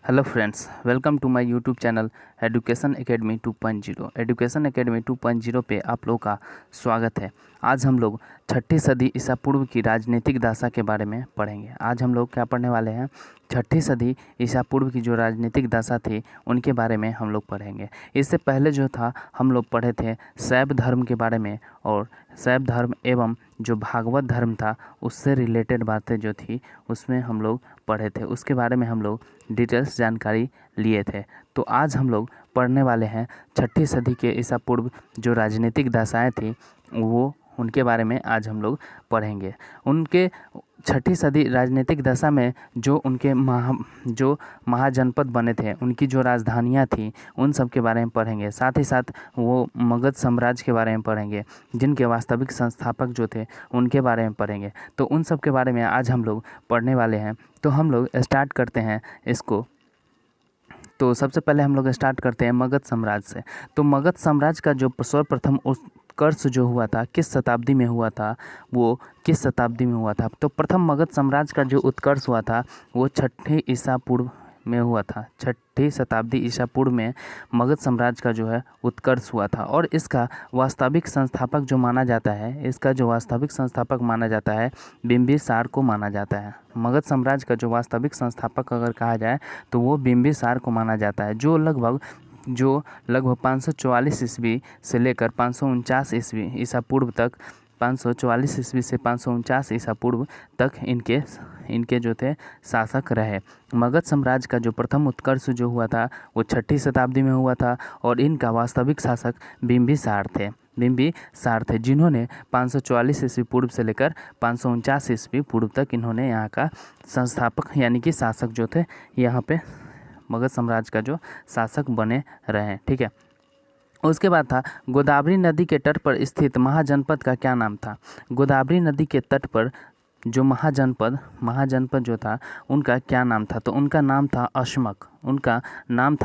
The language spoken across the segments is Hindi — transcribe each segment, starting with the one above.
Hello friends, welcome to my YouTube channel education academy 2.0। Education academy 2.0 पे आप लोगों का स्वागत है। आज हम लोग 6ठी सदी ईसा पूर्व की राजनीतिक दशा के बारे में पढ़ेंगे। आज हम लोग क्या पढ़ने वाले हैं? 6ठी सदी ईसा पूर्व की जो राजनीतिक दशा थी उनके बारे में हम लोग पढ़ेंगे। इससे पहले जो था हम लोग पढ़े थे शैव धर्म के बारे में, और शैव धर्म एवं जो भागवत धर्म था उससे रिलेटेड बातें जो थी उसमें हम लोग पढ़े थे। उसके बारे में हम लोग डिटेल्स जानकारी लिए थे। तो आज हम लोग पढ़ने वाले हैं 6ठी सदी के ईसा पूर्व जो राजनीतिक दशाएं थी वो उनके बारे में आज हम लोग पढ़ेंगे। उनके 6ठी सदी राजनीतिक दशा में जो उनके महाजनपद बने थे, उनकी जो राजधानियां थी, उन सब के बारे में पढ़ेंगे। साथ ही साथ वो मगध साम्राज्य के बारे में पढ़ेंगे, जिनके वास्तविक संस्थापक जो थे उनके बारे में पढ़ेंगे। तो उन सब के बारे में आज हम लोग पढ़ने वाले हैं। तो हम लोग स्टार्ट करते हैं इसको। तो सबसे पहले हम लोग स्टार्ट करते हैं मगध साम्राज्य से। तो मगध साम्राज्य का जो सर्वप्रथम उत्कर्ष जो हुआ था किस शताब्दी में हुआ था, वो किस शताब्दी में हुआ था? तो प्रथम मगध साम्राज्य का जो उत्कर्ष हुआ था वो 6ठी ईसा पूर्व में हुआ था। 6ठी शताब्दी ईसा पूर्व में मगध साम्राज्य का जो है उत्कर्ष हुआ था। और इसका वास्तविक संस्थापक जो माना जाता है, इसका जो वास्तविक संस्थापक माना जाता है बिंबिसार को माना जाता है। मगध साम्राज्य का जो वास्तविक संस्थापक अगर कहा जाए तो वो बिंबिसार को माना जाता है, जो लगभग 544 ईस्वी से लेकर 549 ईस्वी ईसा पूर्व तक, 544 ईस्वी से 549 ईसा पूर्व तक इनके जो थे शासक रहे। मगध साम्राज्य का जो प्रथम उत्कर्ष जो हुआ था वो 6ठी शताब्दी में हुआ था, और इनका वास्तविक शासक बिंबिसार थे, जिन्होंने 544 ईस्वी पूर्व से लेकर 549 ईस्वी पूर्व तक इन्होंने यहाँ का संस्थापक यानी कि शासक जो थे, यहाँ पे मगध साम्राज्य का जो शासक बने रहे। ठीक है। उसके बाद था गोदावरी नदी के तट पर स्थित महाजनपद का क्या नाम था? गोदावरी नदी के तट पर जो महाजनपद जो था उनका क्या नाम था? तो उनका नाम था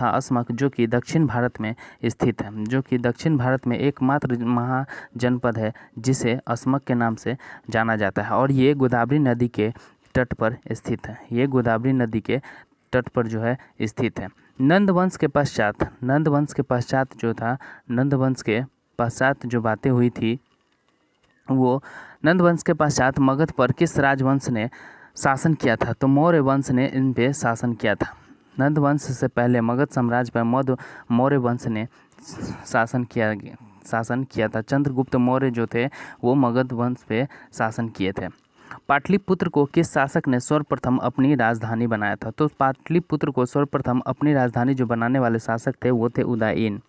अस्मक, जो कि दक्षिण भारत में स्थित है, जो कि दक्षिण भारत में एकमात्र महाजनपद है जिसे अस्मक के नाम से जाना जाता है। और ये गोदावरी नदी के तट पर स्थित है, ये गोदावरी नदी के तट पर जो है स्थित है। नंद वंश के पश्चात जो बातें हुई थी वो नंद वंश के पश्चात मगध पर किस राजवंश ने शासन किया था? तो मौर्य वंश ने इन पे शासन किया था। नंद वंश से पहले मगध साम्राज्य पर मौर्य वंश ने शासन किया था। चंद्रगुप्त मौर्य जो थे वो मगध वंश पे शासन किए थे। पाटलिपुत्र को किस शासक ने सर्वप्रथम अपनी राजधानी बनाया था? तो पाटलिपुत्र को सर्वप्रथम अपनी राजधानी जो बनाने वाले शासक थे वो थे उदयन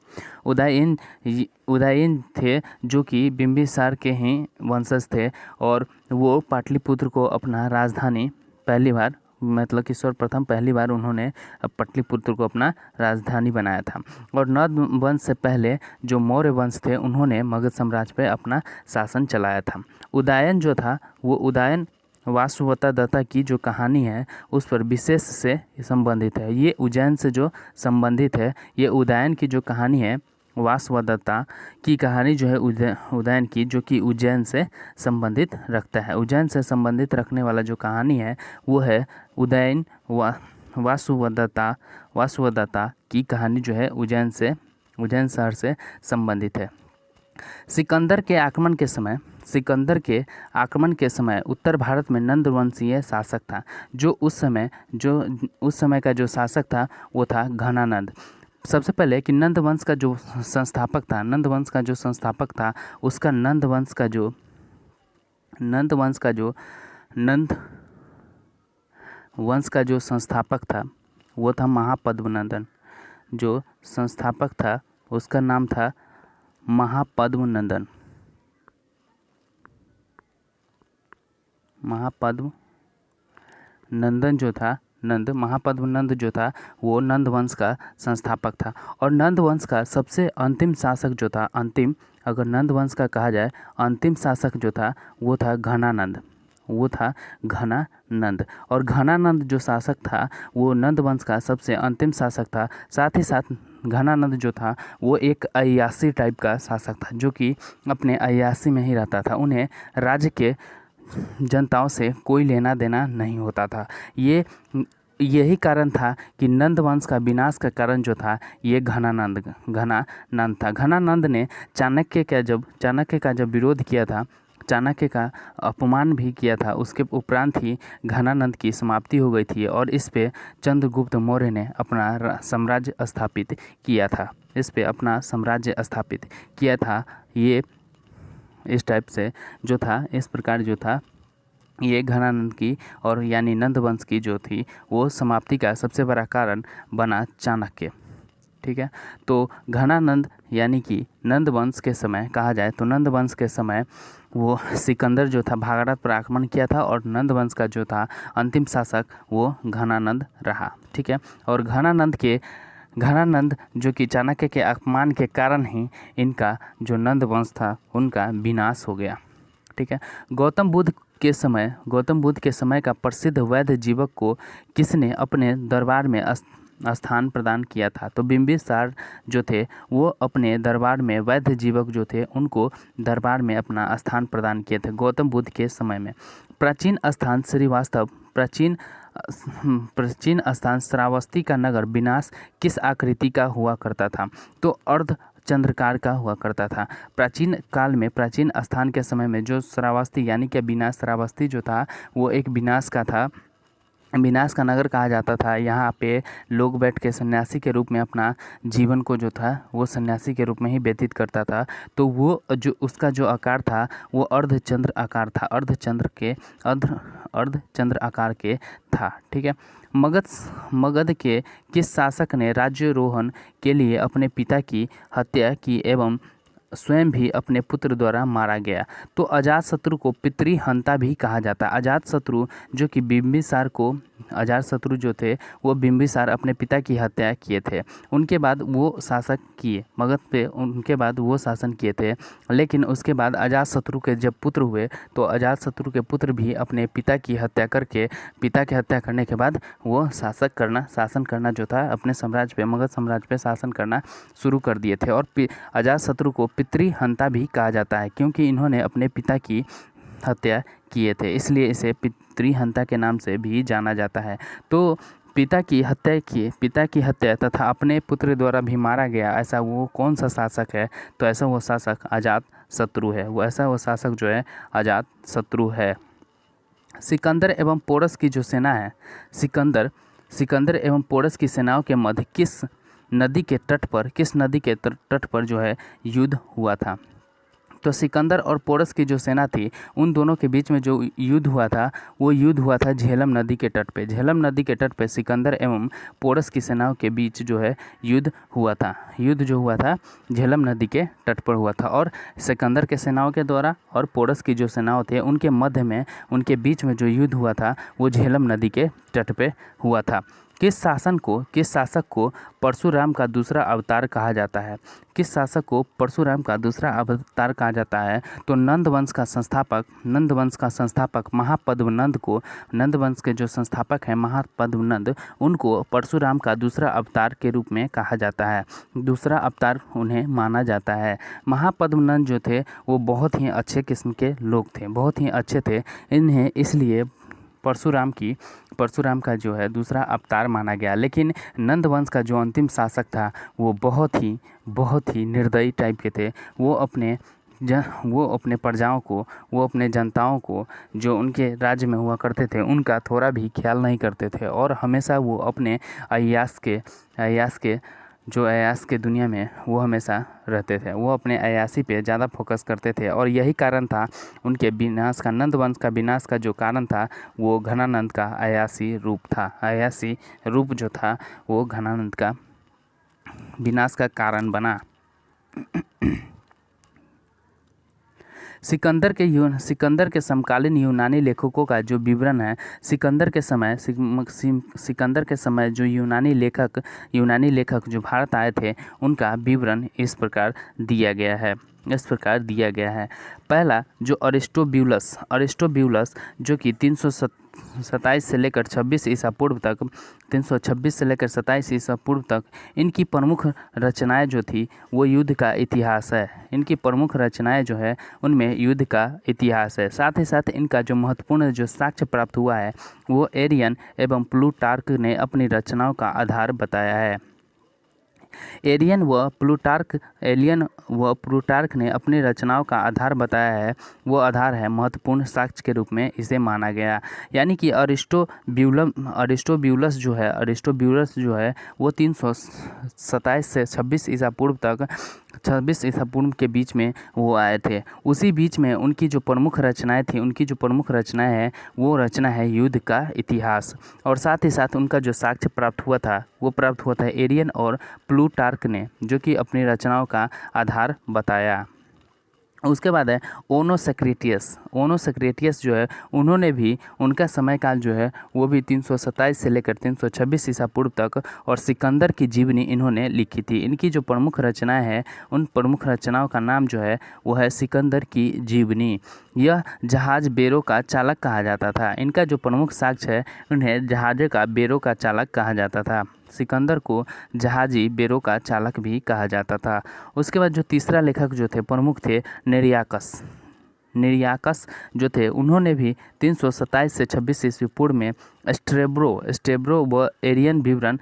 थे, जो कि बिंबिसार के ही वंशज थे। और वो पाटलिपुत्र को अपना राजधानी पहली बार उन्होंने पाटलिपुत्र को अपना राजधानी बनाया था। और नंद वंश से पहले जो मौर्य वंश थे उन्होंने मगध साम्राज्य पर अपना शासन चलाया था। उदयन जो था वो उदयन वासुदेवता की जो कहानी है उस पर विशेष से संबंधित है। ये उज्जैन से जो संबंधित है, ये उदयन की जो कहानी है, वासुदेवता की कहानी जो है उदयन की, जो कि उज्जैन से संबंधित रखता है। उज्जैन से संबंधित रखने वाला जो कहानी है वो है उदयन वासुदेवता की कहानी जो है उज्जैन शहर से संबंधित है। सिकंदर के आक्रमण के समय उत्तर भारत में नंद वंशीय शासक था। जो उस समय का जो शासक था वो था घनानंद। सबसे पहले कि नंद वंश का जो संस्थापक था उसका नंद वंश का जो संस्थापक था वो था महापद्मनंदन। जो संस्थापक था उसका नाम था महापद्मनंदन महापद्मनंद जो था वो नंद वंश का संस्थापक था। और नंद वंश का सबसे अंतिम शासक जो था, अगर नंद वंश का कहा जाए अंतिम शासक जो था वो था घनानंद। और घनानंद जो शासक था वो नंद वंश का सबसे अंतिम शासक था। साथ ही साथ घनानंद जो था वो एक अय्यासी टाइप का शासक था, जो कि अपने अय्यासी में ही रहता था। उन्हें राज्य के जनताओं से कोई लेना देना नहीं होता था। ये यही कारण था कि नंद वंश का विनाश का कारण जो था ये घनानंद था। घनानंद ने चाणक्य का जब विरोध किया था, चाणक्य का अपमान भी किया था, उसके उपरांत ही घनानंद की समाप्ति हो गई थी और इस पे चंद्रगुप्त मौर्य ने अपना साम्राज्य स्थापित किया था। ये इस टाइप से जो था, इस प्रकार जो था, ये घनानंद की और यानी नंद वंश की जो थी वो समाप्ति का सबसे बड़ा कारण बना चाणक्य। ठीक है, तो घनानंद यानी कि नंद वंश के समय कहा जाए तो नंद वंश के समय वो सिकंदर जो था भागरथ पर आक्रमण किया था और नंद वंश का जो था अंतिम शासक वो घनानंद रहा। ठीक है, और घनानंद जो कि चाणक्य के अपमान के कारण ही इनका जो नंद वंश था उनका विनाश हो गया। ठीक है, गौतम बुद्ध के समय का प्रसिद्ध वैद्य जीवक को किसने अपने दरबार में स्थान प्रदान किया था? तो बिंबिसार जो थे वो अपने दरबार में वैद्य जीवक जो थे उनको दरबार में अपना स्थान प्रदान किए थे गौतम बुद्ध के समय में। प्राचीन स्थान श्रावस्ती का नगर विनाश किस आकृति का हुआ करता था? तो अर्ध चंद्रकार का हुआ करता था। प्राचीन स्थान के समय में जो श्रावस्ती यानी कि विनाश श्रावस्ती जो था वो एक विनाश का नगर कहा जाता था। यहाँ पे लोग बैठ के सन्यासी के रूप में अपना जीवन को जो था वो सन्यासी के रूप में ही व्यतीत करता था। तो वो जो उसका जो आकार था वो अर्धचंद्र आकार के था। ठीक है, मगध के किस शासक ने राज्यारोहण के लिए अपने पिता की हत्या की एवं स्वयं भी अपने पुत्र द्वारा मारा गया? तो अजातशत्रु को पितृहंता भी कहा जाता है। अजातशत्रु जो थे वो बिंबिसार अपने पिता की हत्या किए थे। उनके बाद वो शासन किए थे, लेकिन उसके बाद अजातशत्रु के जब पुत्र हुए तो अजातशत्रु के पुत्र भी अपने पिता की हत्या करने के बाद वो शासन करना जो था अपने साम्राज्य पे, मगध साम्राज्य पे शासन करना शुरू कर दिए थे। और अजातशत्रु को पितृहंता भी कहा जाता है क्योंकि इन्होंने अपने पिता की हत्या किए थे, इसलिए इसे पितृहंता के नाम से भी जाना जाता है। तो पिता की हत्या तथा अपने पुत्र द्वारा भी मारा गया, ऐसा वो कौन सा शासक है? तो ऐसा वो शासक अजातशत्रु है। सिकंदर एवं पोरस की जो सेना है, सिकंदर एवं पोरस की सेनाओं के मध्य किस नदी के तट पर जो है युद्ध हुआ था? तो सिकंदर और पोरस की जो सेना थी उन दोनों के बीच में जो युद्ध हुआ था वो युद्ध हुआ था झेलम नदी के तट पे सिकंदर एवं पोरस की सेनाओं के बीच जो है युद्ध हुआ था झेलम नदी के तट पर हुआ था। और सिकंदर के सेनाओं के द्वारा और पोरस की जो सेनाओं थे उनके मध्य में, उनके बीच में जो युद्ध हुआ था वो झेलम नदी के तट पे हुआ था। किस शासक को परशुराम का दूसरा अवतार कहा जाता है? तो नंद वंश का संस्थापक महापद्मनंद को, नंद वंश के जो संस्थापक हैं महापद्मनंद, उनको परशुराम का दूसरा अवतार के रूप में कहा जाता है, दूसरा अवतार उन्हें माना जाता है। महापद्मनंद जो थे वो बहुत ही अच्छे किस्म के लोग थे, बहुत ही अच्छे थे, इन्हें इसलिए परशुराम का जो है दूसरा अवतार माना गया। लेकिन नंद वंश का जो अंतिम शासक था वो बहुत ही निर्दयी टाइप के थे। वो अपने प्रजाओं को, वो अपने जनताओं को जो उनके राज्य में हुआ करते थे उनका थोड़ा भी ख्याल नहीं करते थे और हमेशा वो अपने अय्यास के दुनिया में वो हमेशा रहते थे। वो अपने अय्यासी पे ज़्यादा फोकस करते थे और यही कारण था उनके विनाश का, नंद वंश का विनाश का जो कारण था वो घनानंद का अय्यासी रूप था। अय्यासी रूप जो था वो घनानंद का विनाश का कारण बना। सिकंदर के समकालीन यूनानी लेखकों का जो विवरण है, सिकंदर के समय जो यूनानी लेखक जो भारत आए थे उनका विवरण इस प्रकार दिया गया है। इस प्रकार दिया गया है। पहला जो अरिस्टोब्यूलस जो कि 327 से लेकर 26 ईसा पूर्व तक 326 से लेकर 27 ईसा पूर्व तक इनकी प्रमुख रचनाएं जो थी वो युद्ध का इतिहास है। इनकी प्रमुख रचनाएं जो है उनमें युद्ध का इतिहास है। साथ ही साथ इनका जो महत्वपूर्ण जो साक्ष्य प्राप्त हुआ है वो एरियन एवं प्लूटार्क ने अपनी रचनाओं का आधार बताया है। एरियन व प्लूटार्क ने अपनी रचनाओं का आधार बताया है, वो आधार है महत्वपूर्ण साक्ष्य के रूप में इसे माना गया। यानी कि अरिस्टोब्यूलस जो है वो 327 से 26 ईसा पूर्व तक 26 ईसा पूर्व के बीच में वो आए थे। उसी बीच में उनकी जो प्रमुख रचनाएं हैं वो रचना है युद्ध का इतिहास। और साथ ही साथ उनका जो साक्ष्य प्राप्त हुआ था वो प्राप्त हुआ था एरियन और प्लूटार्क ने, जो कि अपनी रचनाओं का आधार बताया। उसके बाद है ओनो सेक्रेटियस जो है उन्होंने भी उनका समय काल जो है वो भी 327 से लेकर 326 ईसा पूर्व तक और सिकंदर की जीवनी इन्होंने लिखी थी। इनकी जो प्रमुख रचनाएं हैं उन प्रमुख रचनाओं का नाम जो है वो है सिकंदर की जीवनी। यह जहाज बेरों का चालक कहा जाता था। इनका जो प्रमुख साक्ष्य है उन्हें जहाज़ का बेरों का चालक कहा जाता था। सिकंदर को जहाजी बेरों का चालक भी कहा जाता था। उसके बाद जो तीसरा लेखक जो थे प्रमुख थे निरियाकस जो थे उन्होंने भी 327 से 26 ईस्वी पूर्व में स्ट्रेब्रो व एरियन विवरण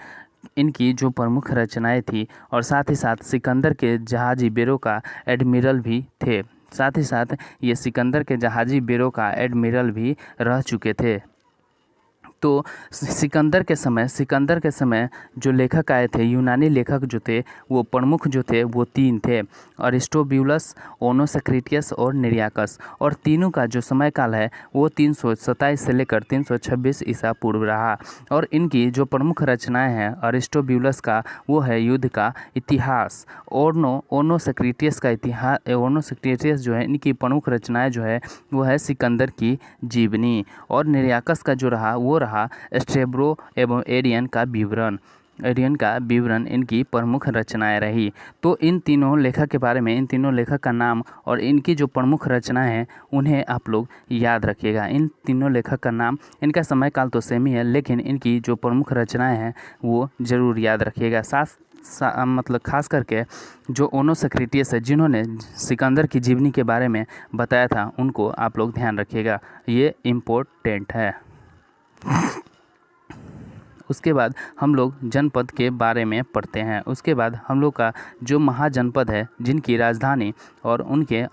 इनकी जो प्रमुख रचनाएं थी और साथ ही साथ सिकंदर के जहाजी बेरों का एडमिरल भी थे। साथ ही साथ ये सिकंदर के जहाजी बेरों का एडमिरल भी रह चुके थे। तो सिकंदर के समय जो लेखक आए थे, यूनानी लेखक जो थे वो प्रमुख जो थे वो 3 थे, अरिस्टोब्यूलस, ओनो सेक्रेटियस और निरियाकस। और तीनों का जो समय काल है वो 327 से लेकर 326 ईसा पूर्व रहा। और इनकी जो प्रमुख रचनाएं हैं अरिस्टोब्यूलस का वो है युद्ध का इतिहास। ओनो सेक्रेटियस जो है इनकी प्रमुख रचनाएं जो है वो है सिकंदर की जीवनी। और निरियाकस का जो रहा वो स्ट्रेब्रो एवं एरियन का विवरण इनकी प्रमुख रचनाएं रही। तो इन तीनों लेखक के बारे में, इन तीनों लेखक का नाम और इनकी जो प्रमुख रचनाएं हैं उन्हें आप लोग याद रखिएगा। इन तीनों लेखक का नाम, इनका समय काल तो सेम ही है लेकिन इनकी जो प्रमुख रचनाएं हैं वो ज़रूर याद रखिएगा। मतलब खास करके जो ओनो सेक्रेटियस है जिन्होंने सिकंदर की जीवनी के बारे में बताया था उनको आप लोग ध्यान रखिएगा, ये इम्पोर्टेंट है। उसके बाद हम लोग जनपद के बारे में पढ़ते हैं। उसके बाद हम लोग का जो महाजनपद है जिनकी राजधानी और उनके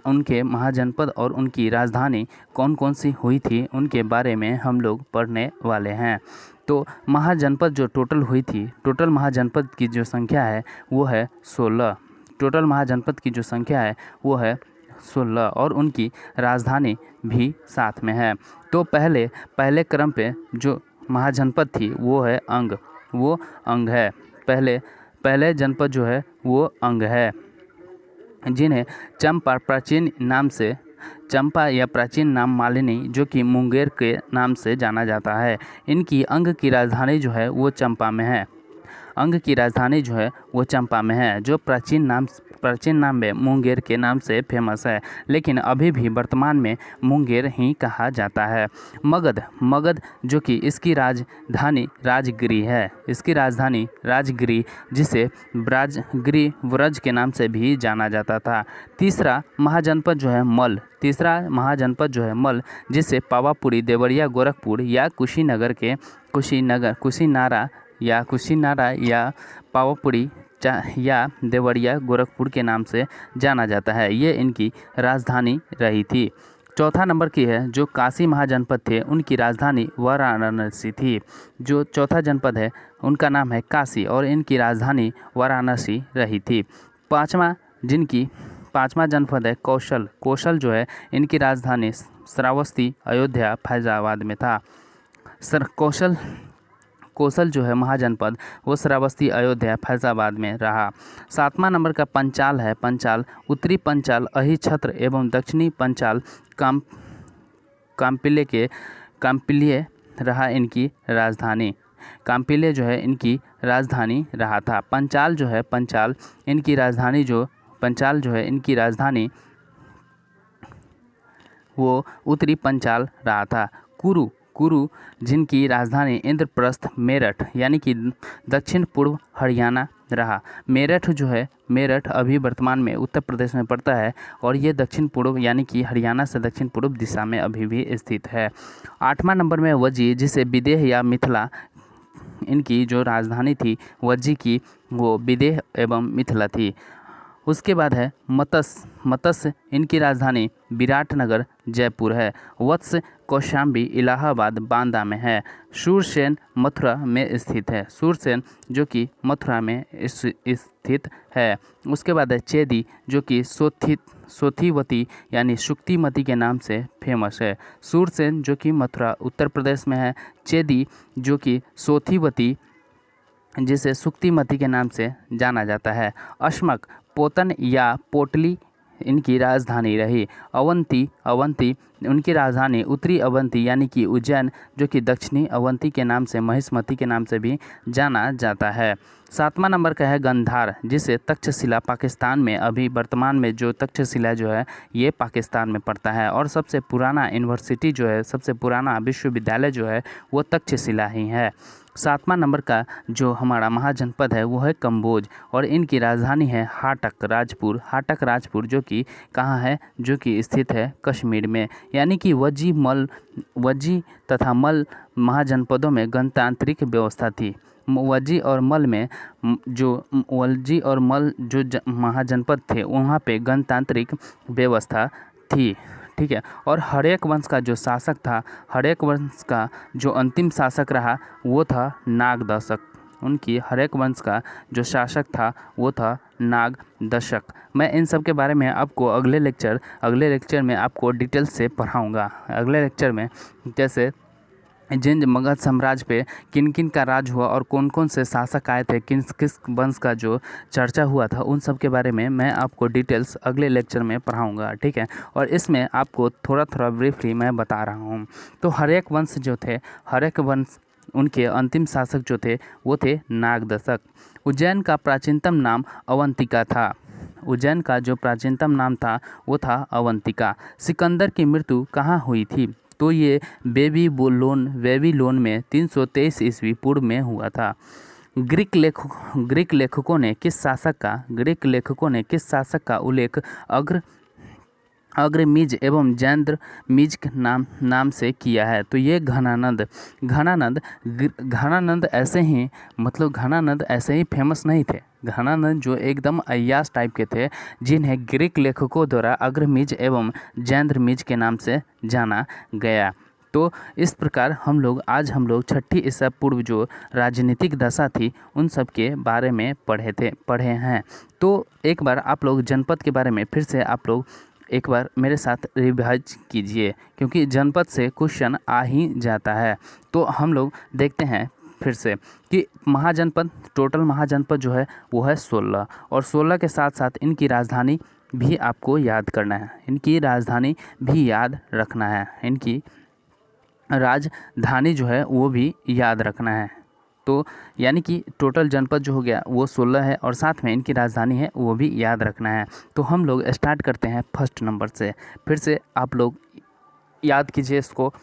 उनके महाजनपद और उनकी राजधानी कौन कौन सी हुई थी उनके बारे में हम लोग पढ़ने वाले हैं। तो महाजनपद जो टोटल महाजनपद की जो संख्या है वो है 16। टोटल महाजनपद की जो संख्या है वो है 16 और उनकी राजधानी भी साथ में है। तो पहले क्रम पे जो महाजनपद थी वो है अंग है। पहले जनपद जो है वो अंग है, जिन्हें चंपा या प्राचीन नाम मालिनी जो कि मुंगेर के नाम से जाना जाता है। इनकी अंग की राजधानी जो है वो चंपा में है, जो प्राचीन नाम में मुंगेर के नाम से फेमस है, लेकिन अभी भी वर्तमान में मुंगेर ही कहा जाता है। मगध जो कि इसकी राजधानी राजगिरी जिसे व्रज के नाम से भी जाना जाता था। तीसरा महाजनपद जो है मल जिसे पावापुरी, देवरिया, गोरखपुर या कुशीनारा या पावापुरी या देवरिया गोरखपुर के नाम से जाना जाता है। ये इनकी राजधानी रही थी। चौथा नंबर की है जो काशी महाजनपद थे उनकी राजधानी वाराणसी थी। जो चौथा जनपद है उनका नाम है काशी और इनकी राजधानी वाराणसी रही थी। पांचवा जनपद है कौशल जो है इनकी राजधानी श्रावस्ती, अयोध्या, फैजाबाद में था। कौशल जो है महाजनपद वो श्रावस्ती, अयोध्या, फैजाबाद में रहा। 7वां नंबर का पंचाल है। उत्तरी पंचाल अहिछत्र एवं दक्षिणी पंचाल काम्पिल्य रहा इनकी राजधानी। काम्पिल्य जो है इनकी राजधानी रहा था। पंचाल इनकी राजधानी जो पंचाल जो है इनकी राजधानी वो उत्तरी पंचाल रहा था। कुरु कुरु जिनकी राजधानी इंद्रप्रस्थ मेरठ यानी कि दक्षिण पूर्व हरियाणा रहा। मेरठ जो है, मेरठ अभी वर्तमान में उत्तर प्रदेश में पड़ता है और ये दक्षिण पूर्व यानी कि हरियाणा से दक्षिण पूर्व दिशा में अभी भी स्थित है। 8वां नंबर में वज्जी, जिसे विदेह या मिथिला, इनकी जो राजधानी थी वज्जी की वो विदेह एवं मिथिला थी। उसके बाद है मत्स्य, मत्स्य इनकी राजधानी विराटनगर जयपुर है। वत्स कौशाम्बी इलाहाबाद बांदा में है। शूरसेन मथुरा में स्थित है, शूरसेन जो कि मथुरा में स्थित है। उसके बाद है चेदी जो कि सोथीवती यानी शुक्तिमती के नाम से फेमस है। शूरसेन जो कि मथुरा उत्तर प्रदेश में है, चेदी जो कि सोथीवती जिसे सुक्तिमती के नाम से जाना जाता है। अश्मक पोतन या पोटली इनकी राजधानी रही। अवंती, अवंती उनकी राजधानी उत्तरी अवंती यानी कि उज्जैन जो कि दक्षिणी अवंती के नाम से, महिष्मती के नाम से भी जाना जाता है। 7वां नंबर का है गंधार, जिसे तक्षशिला पाकिस्तान में, अभी वर्तमान में जो तक्षशिला जो है ये पाकिस्तान में पड़ता है और सबसे पुराना यूनिवर्सिटी जो है, सबसे पुराना विश्वविद्यालय जो है वो तक्षशिला ही है। 7वां नंबर का जो हमारा महाजनपद है वो है कंबोज और इनकी राजधानी है हाटक राजपुर। हाटक राजपुर जो कि कहाँ है, जो कि स्थित है कश्मीर में। यानी कि वज्जी तथा मल महाजनपदों में गणतांत्रिक व्यवस्था थी। वज्जी और मल में जो वज्जी और मल जो महाजनपद थे वहाँ पे गणतांत्रिक व्यवस्था थी, ठीक है। और हड़ेक वंश का जो शासक था, हड़ेक वंश का जो अंतिम शासक रहा वो था नागदशक। उनकी हड़ेक वंश का जो शासक था वो था नागदशक। मैं इन सब के बारे में आपको अगले लेक्चर में आपको डिटेल्स से पढ़ाऊँगा। अगले लेक्चर में जैसे जिन मगध साम्राज्य पे किन किन का राज हुआ और कौन कौन से शासक आए थे, किस किस वंश का जो चर्चा हुआ था, उन सब के बारे में मैं आपको डिटेल्स अगले लेक्चर में पढ़ाऊंगा, ठीक है। और इसमें आपको थोड़ा थोड़ा ब्रीफली मैं बता रहा हूँ। तो हड़ेक वंश जो थे, हड़ेक वंश उनके अंतिम शासक जो थे वो थे नागदशक। उज्जैन का प्राचीनतम नाम अवंतिका था। उज्जैन का जो प्राचीनतम नाम था वो था अवंतिका। सिकंदर की मृत्यु कहाँ हुई थी, तो ये बेबीलोन में 323 ईस्वी पूर्व में हुआ था। ग्रीक लेखकों ने किस शासक का उल्लेख अग्रमीज एवं जैंद्रमीज के नाम से किया है, तो ये घनानंद ऐसे ही, मतलब घनानंद ऐसे ही फेमस नहीं थे। घनानंद जो एकदम अय्याश टाइप के थे, जिन्हें ग्रीक लेखकों द्वारा अग्रमीज एवं जैंद्रमीज के नाम से जाना गया। तो इस प्रकार आज हम लोग 6ठी ईसा पूर्व जो राजनीतिक दशा थी उन सब के बारे में पढ़े हैं। तो एक बार आप लोग जनपद के बारे में फिर से आप लोग एक बार मेरे साथ रिवाइज कीजिए, क्योंकि जनपद से क्वेश्चन आ ही जाता है। तो हम लोग देखते हैं फिर से कि महाजनपद, टोटल महाजनपद जो है वो है 16 और 16 के साथ साथ इनकी राजधानी भी आपको याद करना है, इनकी राजधानी भी याद रखना है, इनकी राजधानी जो है वो भी याद रखना है। तो यानी कि टोटल जनपद जो हो गया वो 16 है और साथ में इनकी राजधानी है वो भी याद रखना है। तो हम लोग स्टार्ट करते हैं फर्स्ट नंबर से। फिर से आप लोग याद कीजिए इसको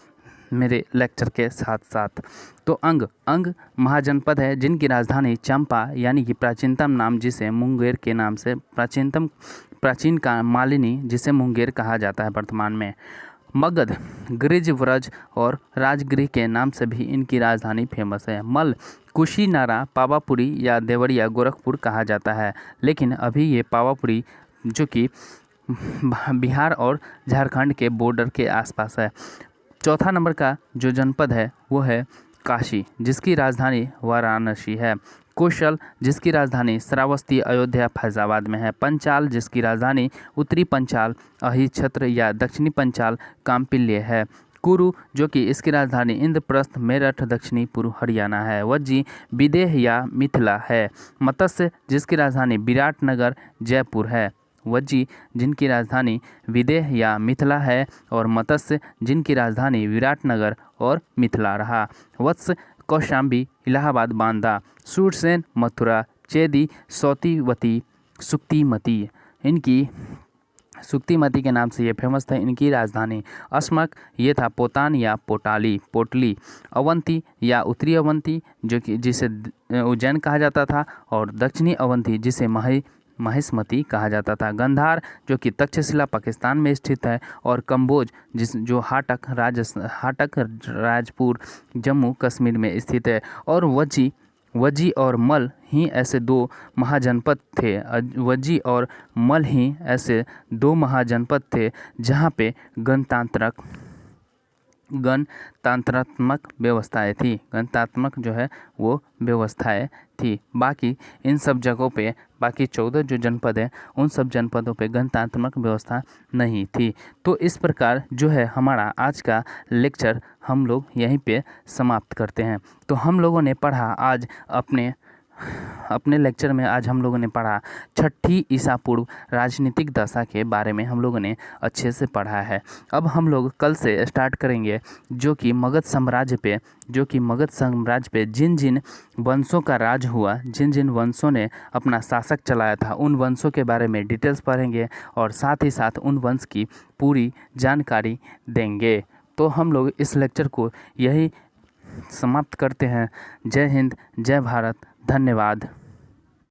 मेरे लेक्चर के साथ साथ। तो अंग महाजनपद है जिनकी राजधानी चंपा यानी कि प्राचीनतम नाम जिसे मुंगेर के नाम से, प्राचीन का मालिनी जिसे मुंगेर कहा जाता है वर्तमान में। मगध गिरिज व्रज और राजगृह के नाम से भी इनकी राजधानी फेमस है। मल कुशीनारा, पावापुरी या देवरिया, गोरखपुर कहा जाता है, लेकिन अभी ये पावापुरी जो कि बिहार और झारखंड के बॉर्डर के आसपास है। चौथा नंबर का जो जनपद है वो है काशी जिसकी राजधानी वाराणसी है। कौशल जिसकी राजधानी श्रावस्ती, अयोध्या, फैजाबाद में है। पंचाल जिसकी राजधानी उत्तरी पंचाल, अहिछत्र या दक्षिणी पंचाल, काम्पिल्य है। कुरु जो कि इसकी राजधानी इंद्रप्रस्थ, मेरठ, दक्षिणी पूर्व हरियाणा है। वज्जी विदेह या मिथिला है। मत्स्य जिसकी राजधानी विराटनगर, जयपुर है। वज्जी जिनकी राजधानी विदेह या मिथिला है और मत्स्य जिनकी राजधानी विराटनगर और मिथिला रहा। वत्स कौशाम्बी इलाहाबाद, बांदा। शूरसेन मथुरा, चेदी सौतीवती, सुक्तिमती इनकी सुक्तिमती के नाम से ये फेमस था। इनकी राजधानी अस्मक ये था पोतान या पोटली। अवंती या उत्तरी अवंती जो कि जिसे उज्जैन कहा जाता था, और दक्षिणी अवंती जिसे महेशमती कहा जाता था। गंधार जो कि तक्षशिला पाकिस्तान में स्थित है, और कंबोज जो हाटक राजपुर जम्मू कश्मीर में स्थित है। और वज्जी और मल ही ऐसे दो महाजनपद थे। जहाँ पे गणतंत्रात्मक व्यवस्थाएं थी। बाकी इन सब जगहों पे, बाकी 14 जो जनपद हैं उन सब जनपदों पे गणतंत्रात्मक व्यवस्था नहीं थी। तो इस प्रकार जो है हमारा आज का लेक्चर हम लोग यहीं पे समाप्त करते हैं। तो हम लोगों ने पढ़ा आज अपने लेक्चर में आज हम लोगों ने पढ़ा छठी ईसा पूर्व राजनीतिक दशा के बारे में हम लोगों ने अच्छे से पढ़ा है। अब हम लोग कल से स्टार्ट करेंगे जो कि मगध साम्राज्य पे जिन जिन वंशों का राज हुआ, जिन जिन वंशों ने अपना शासक चलाया था, उन वंशों के बारे में डिटेल्स पढ़ेंगे और साथ ही साथ उन वंश की पूरी जानकारी देंगे। तो हम लोग इस लेक्चर को यही समाप्त करते हैं। जय हिंद, जय भारत, धन्यवाद।